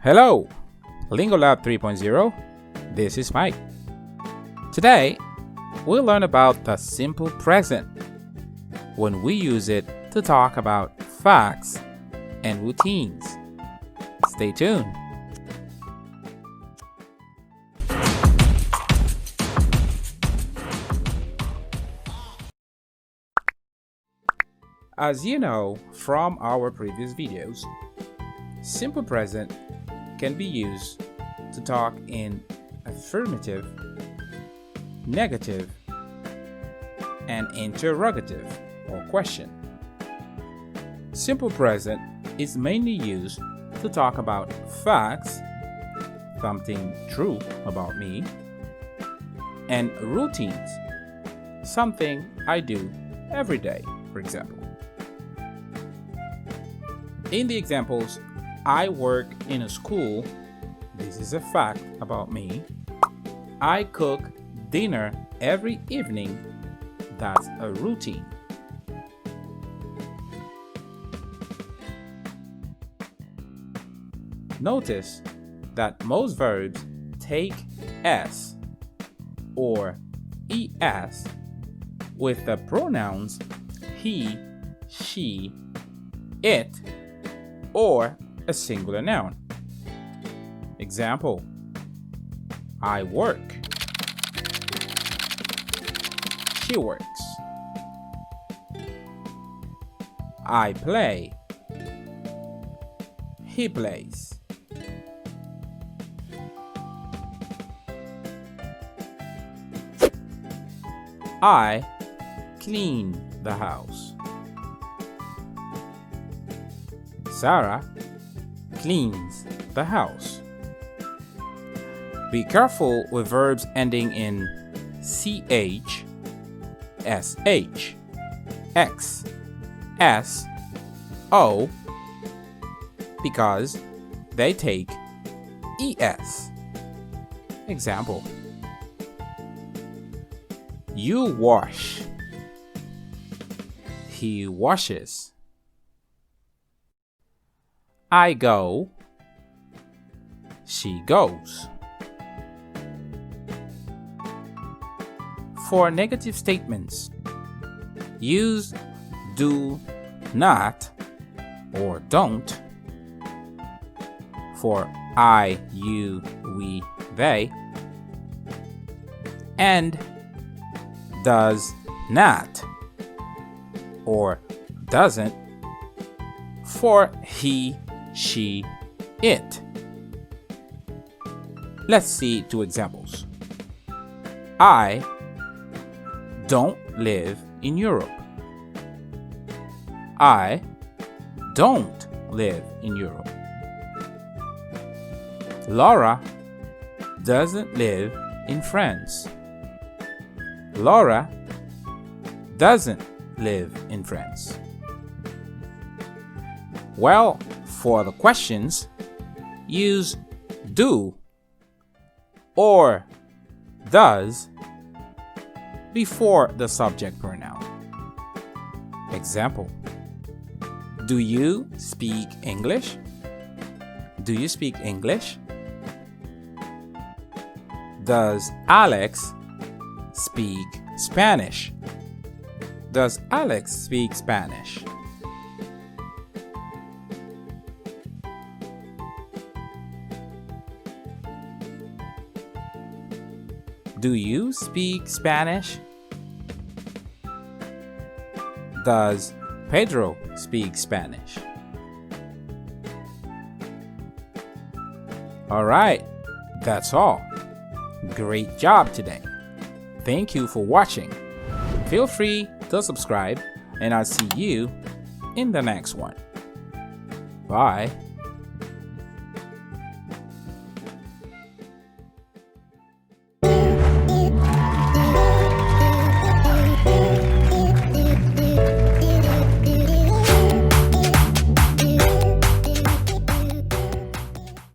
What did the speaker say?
Hello, Lingo Lab 3.0. This is Mike. Today, we'll learn about the simple present when we use it to talk about facts and routines. Stay tuned. As you know from our previous videos, simple present can be used to talk in affirmative, negative, and interrogative or question. Simple present is mainly used to talk about facts, something true about me, and routines, something I do every day, for example. In the examples, I work in a school. This is a fact about me. I cook dinner every evening. That's a routine. Notice that most verbs take s or es with the pronouns he, she, it, or a singular noun. Example: I work. She works. I play. He plays. I clean the house. Sarah cleans the house. Be careful with verbs ending in ch, sh, x, s, o, because they take es. Example: you wash. He washes. I go. She goes. For negative statements, use do not or don't. For I, you, we, they. And does not or doesn't for he, she, it. Let's see two examples. I don't live in Europe. I don't live in Europe. Laura doesn't live in France. Laura doesn't live in France. Well, for the questions, use do or does before the subject pronoun. Example: do you speak English? Do you speak English? Does Alex speak Spanish? Does Alex speak Spanish? Do you speak Spanish? Does Pedro speak Spanish? Alright, that's all. Great job today. Thank you for watching. Feel free to subscribe, and I'll see you in the next one. Bye.